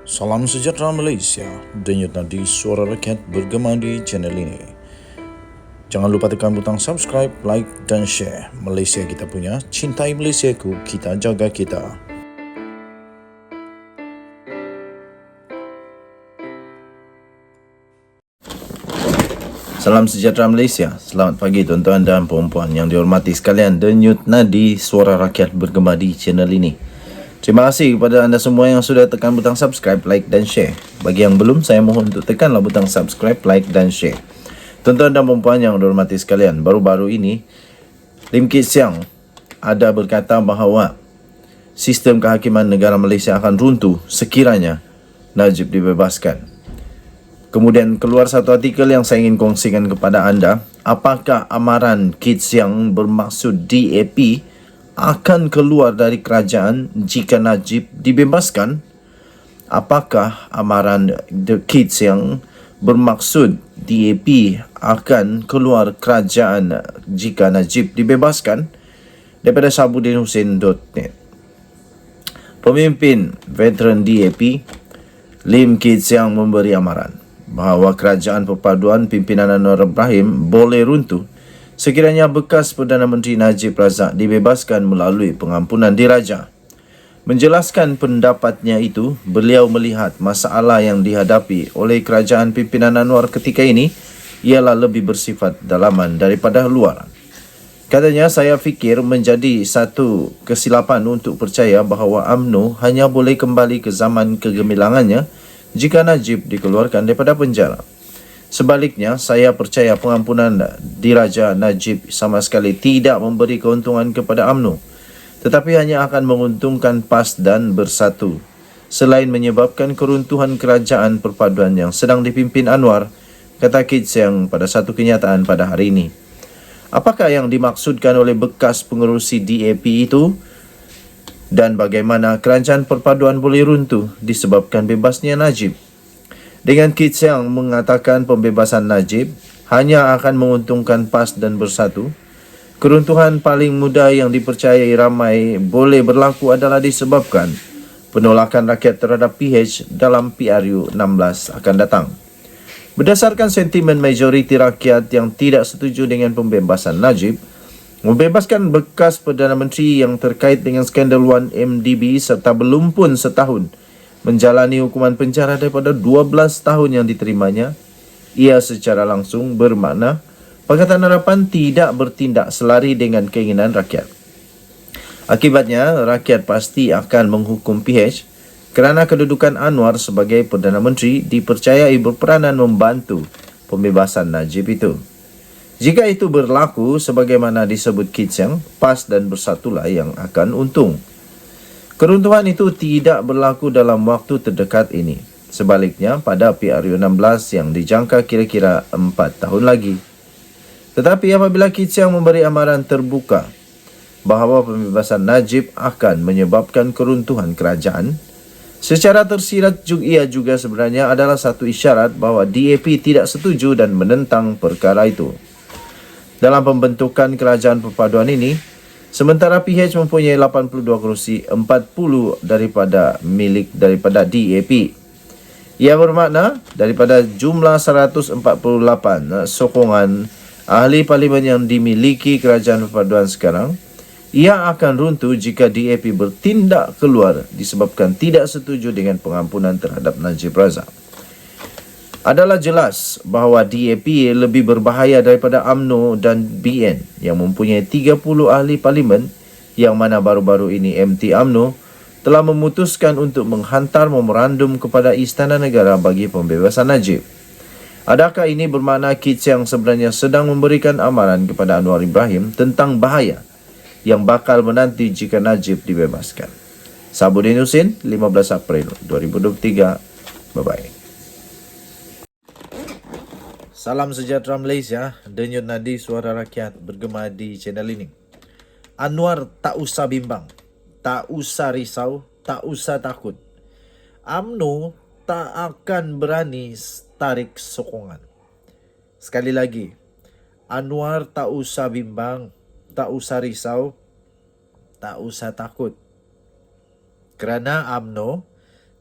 Salam sejahtera Malaysia, denyut nadi suara rakyat bergema di channel ini. Jangan lupa tekan butang subscribe, like dan share. Malaysia kita punya, cintai Malaysiaku, kita jaga kita. Salam sejahtera Malaysia. Selamat pagi tuan-tuan dan puan-puan yang dihormati sekalian. Denyut nadi suara rakyat bergema di channel ini. Terima kasih kepada anda semua yang sudah tekan butang subscribe, like dan share. Bagi yang belum, saya mohon untuk tekanlah butang subscribe, like dan share. Tuan-tuan dan puan-puan yang dihormati sekalian, baru-baru ini Lim Kit Siang ada berkata bahawa sistem kehakiman negara Malaysia akan runtuh sekiranya Najib dibebaskan. Kemudian keluar satu artikel yang saya ingin kongsikan kepada anda. Apakah amaran Kit Siang bermaksud DAP akan keluar dari kerajaan jika Najib dibebaskan? Apakah amaran The Kids yang bermaksud DAP akan keluar kerajaan jika Najib dibebaskan? Daripada sabuddinhusin.net. Pemimpin veteran DAP Lim Kit Siang memberi amaran bahawa kerajaan perpaduan pimpinan Anwar Ibrahim boleh runtuh sekiranya bekas Perdana Menteri Najib Razak dibebaskan melalui pengampunan diraja. Menjelaskan pendapatnya itu, beliau melihat masalah yang dihadapi oleh kerajaan pimpinan Anwar ketika ini ialah lebih bersifat dalaman daripada luaran. Katanya, saya fikir menjadi satu kesilapan untuk percaya bahawa UMNO hanya boleh kembali ke zaman kegemilangannya jika Najib dikeluarkan daripada penjara. Sebaliknya, saya percaya pengampunan diraja Najib sama sekali tidak memberi keuntungan kepada UMNO, tetapi hanya akan menguntungkan PAS dan Bersatu, selain menyebabkan keruntuhan kerajaan perpaduan yang sedang dipimpin Anwar, kata Kit Siang pada satu kenyataan pada hari ini. Apakah yang dimaksudkan oleh bekas pengerusi DAP itu? Dan bagaimana kerajaan perpaduan boleh runtuh disebabkan bebasnya Najib? Dengan Kit Siang mengatakan pembebasan Najib hanya akan menguntungkan PAS dan Bersatu, keruntuhan paling mudah yang dipercayai ramai boleh berlaku adalah disebabkan penolakan rakyat terhadap PH dalam PRU 16 akan datang. Berdasarkan sentimen majoriti rakyat yang tidak setuju dengan pembebasan Najib, membebaskan bekas Perdana Menteri yang terkait dengan skandal 1MDB serta belum pun setahun menjalani hukuman penjara daripada 12 tahun yang diterimanya, ia secara langsung bermakna Pakatan Harapan tidak bertindak selari dengan keinginan rakyat. Akibatnya, rakyat pasti akan menghukum PH kerana kedudukan Anwar sebagai Perdana Menteri dipercayai berperanan membantu pembebasan Najib itu. Jika itu berlaku sebagaimana disebut Kit Siang, PAS dan Bersatulah yang akan untung. Keruntuhan itu tidak berlaku dalam waktu terdekat ini. Sebaliknya, pada PRU 16 yang dijangka kira-kira 4 tahun lagi. Tetapi apabila Kit Siang memberi amaran terbuka bahawa pembebasan Najib akan menyebabkan keruntuhan kerajaan, secara tersirat ia juga sebenarnya adalah satu isyarat bahawa DAP tidak setuju dan menentang perkara itu. Dalam pembentukan kerajaan perpaduan ini, sementara PH mempunyai 82 kerusi, 40 daripada DAP. Ia bermakna daripada jumlah 148 sokongan ahli parlimen yang dimiliki kerajaan perpaduan sekarang, ia akan runtuh jika DAP bertindak keluar disebabkan tidak setuju dengan pengampunan terhadap Najib Razak. Adalah jelas bahawa DAP lebih berbahaya daripada UMNO dan BN yang mempunyai 30 ahli parlimen, yang mana baru-baru ini MT UMNO telah memutuskan untuk menghantar memorandum kepada Istana Negara bagi pembebasan Najib. Adakah ini bermakna Kit Siang sebenarnya sedang memberikan amaran kepada Anwar Ibrahim tentang bahaya yang bakal menanti jika Najib dibebaskan? Sabuddinhusin, 15 April 2023. Bye-bye. Salam sejahtera Malaysia, denyut nadi suara rakyat bergema di channel ini. Anwar tak usah bimbang, tak usah risau, tak usah takut. UMNO tak akan berani tarik sokongan. Sekali lagi, Anwar tak usah bimbang, tak usah risau, tak usah takut. Kerana UMNO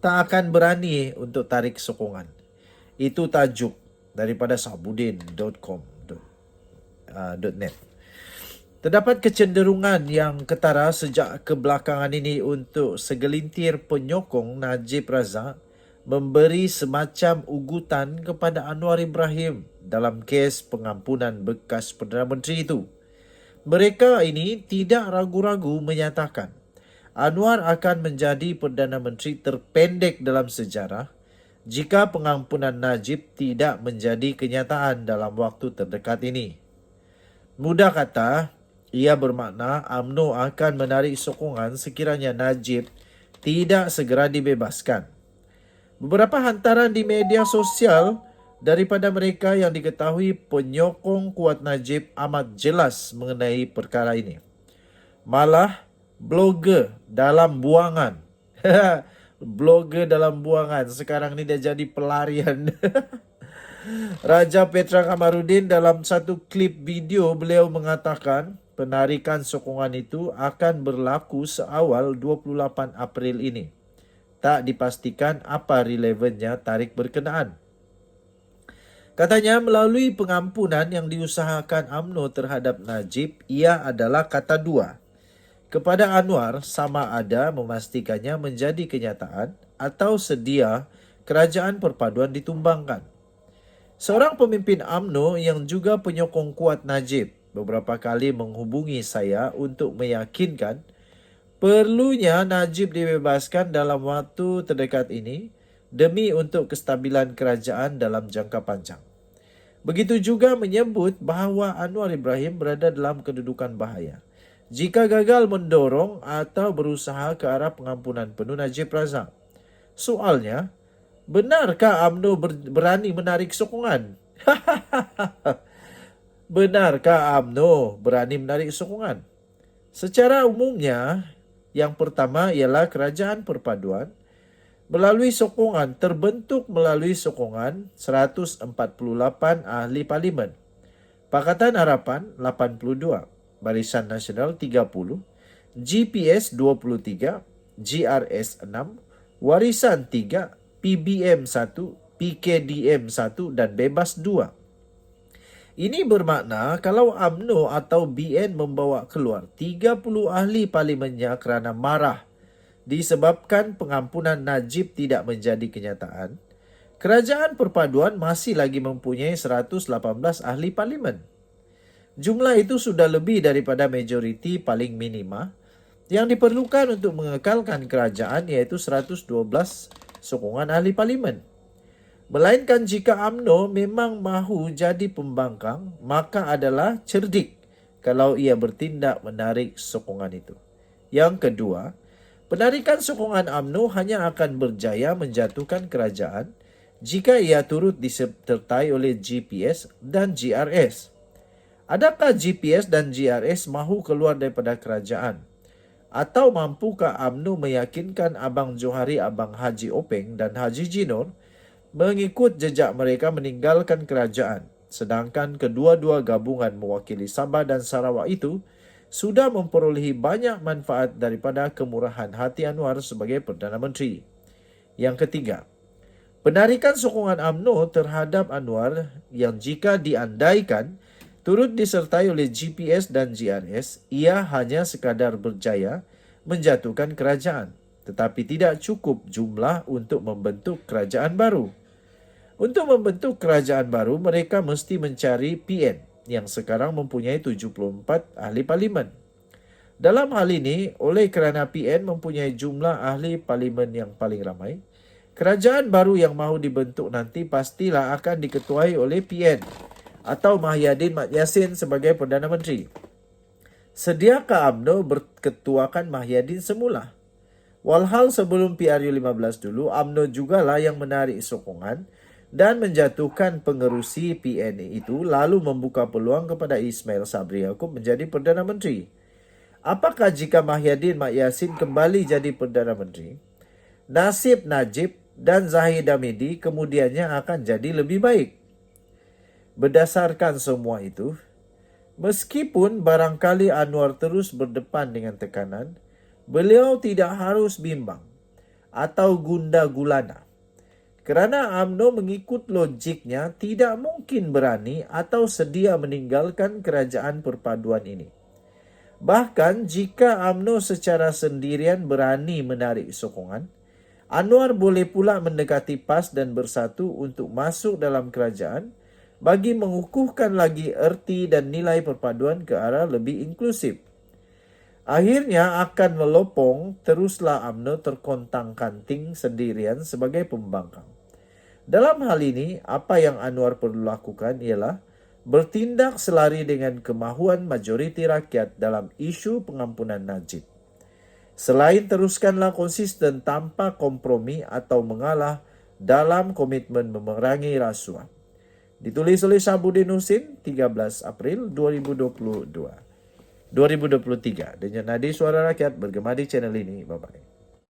tak akan berani untuk tarik sokongan. Itu tajuk daripada sabudin.com.net. Terdapat kecenderungan yang ketara sejak kebelakangan ini untuk segelintir penyokong Najib Razak memberi semacam ugutan kepada Anwar Ibrahim dalam kes pengampunan bekas Perdana Menteri itu. Mereka ini tidak ragu-ragu menyatakan Anwar akan menjadi Perdana Menteri terpendek dalam sejarah jika pengampunan Najib tidak menjadi kenyataan dalam waktu terdekat ini. Mudah kata, ia bermakna UMNO akan menarik sokongan sekiranya Najib tidak segera dibebaskan. Beberapa hantaran di media sosial daripada mereka yang diketahui penyokong kuat Najib amat jelas mengenai perkara ini. Malah blogger dalam buangan. Blogger dalam buangan sekarang ni dah jadi pelarian. Raja Petra Kamarudin dalam satu klip video beliau mengatakan penarikan sokongan itu akan berlaku seawal 28 April ini. Tak dipastikan apa relevannya tarik berkenaan. Katanya melalui pengampunan yang diusahakan UMNO terhadap Najib, ia adalah kata dua. Kepada Anwar sama ada memastikannya menjadi kenyataan atau sedia kerajaan perpaduan ditumbangkan. Seorang pemimpin UMNO yang juga penyokong kuat Najib beberapa kali menghubungi saya untuk meyakinkan perlunya Najib dibebaskan dalam waktu terdekat ini demi untuk kestabilan kerajaan dalam jangka panjang. Begitu juga menyebut bahawa Anwar Ibrahim berada dalam kedudukan bahaya jika gagal mendorong atau berusaha ke arah pengampunan penuh Najib Razak. Soalnya, benarkah UMNO berani menarik sokongan? Benarkah UMNO berani menarik sokongan? Secara umumnya, yang pertama ialah kerajaan perpaduan melalui sokongan terbentuk melalui sokongan 148 ahli parlimen. Pakatan Harapan 82, Barisan Nasional 30, GPS 23, GRS 6, Warisan 3, PBM 1, PKDM 1 dan Bebas 2. Ini bermakna kalau UMNO atau BN membawa keluar 30 ahli parlimennya kerana marah disebabkan pengampunan Najib tidak menjadi kenyataan, kerajaan perpaduan masih lagi mempunyai 118 ahli parlimen. Jumlah itu sudah lebih daripada majoriti paling minima yang diperlukan untuk mengekalkan kerajaan iaitu 112 sokongan ahli parlimen. Melainkan jika UMNO memang mahu jadi pembangkang, maka adalah cerdik kalau ia bertindak menarik sokongan itu. Yang kedua, penarikan sokongan UMNO hanya akan berjaya menjatuhkan kerajaan jika ia turut disertai oleh GPS dan GRS. Adakah GPS dan GRS mahu keluar daripada kerajaan? Atau mampukah UMNO meyakinkan Abang Johari, Abang Haji Openg dan Haji Jinor mengikut jejak mereka meninggalkan kerajaan, sedangkan kedua-dua gabungan mewakili Sabah dan Sarawak itu sudah memperolehi banyak manfaat daripada kemurahan hati Anwar sebagai Perdana Menteri. Yang ketiga, penarikan sokongan UMNO terhadap Anwar yang jika diandaikan turut disertai oleh GPS dan GRS, ia hanya sekadar berjaya menjatuhkan kerajaan, tetapi tidak cukup jumlah untuk membentuk kerajaan baru. Untuk membentuk kerajaan baru, mereka mesti mencari PN yang sekarang mempunyai 74 ahli parlimen. Dalam hal ini, oleh kerana PN mempunyai jumlah ahli parlimen yang paling ramai, kerajaan baru yang mahu dibentuk nanti pastilah akan diketuai oleh PN atau Mahyadin Mat Yassin sebagai Perdana Menteri. Sediakah UMNO berketuakan Mahyadin semula? Walhal sebelum PRU15 dulu, UMNO jugalah yang menarik sokongan dan menjatuhkan pengerusi PN itu lalu membuka peluang kepada Ismail Sabri Yaakob menjadi Perdana Menteri. Apakah jika Mahyadin Mat Yassin kembali jadi Perdana Menteri, nasib Najib dan Zahid Hamidi kemudiannya akan jadi lebih baik? Berdasarkan semua itu, meskipun barangkali Anwar terus berdepan dengan tekanan, beliau tidak harus bimbang. atau gunda gulana. Kerana UMNO mengikut logiknya tidak mungkin berani atau sedia meninggalkan kerajaan perpaduan ini. Bahkan jika UMNO secara sendirian berani menarik sokongan, Anwar boleh pula mendekati PAS dan Bersatu untuk masuk dalam kerajaan bagi mengukuhkan lagi erti dan nilai perpaduan ke arah lebih inklusif. Akhirnya akan melopong, teruslah UMNO terkontang-kanting sendirian sebagai pembangkang. Dalam hal ini, apa yang Anwar perlu lakukan ialah bertindak selari dengan kemahuan majoriti rakyat dalam isu pengampunan Najib. Selain teruskanlah konsisten tanpa kompromi atau mengalah dalam komitmen memerangi rasuah. Ditulis oleh Syabuddin Husin 13 April 2023 dengan nadi suara rakyat bergema di channel ini. Bye-bye.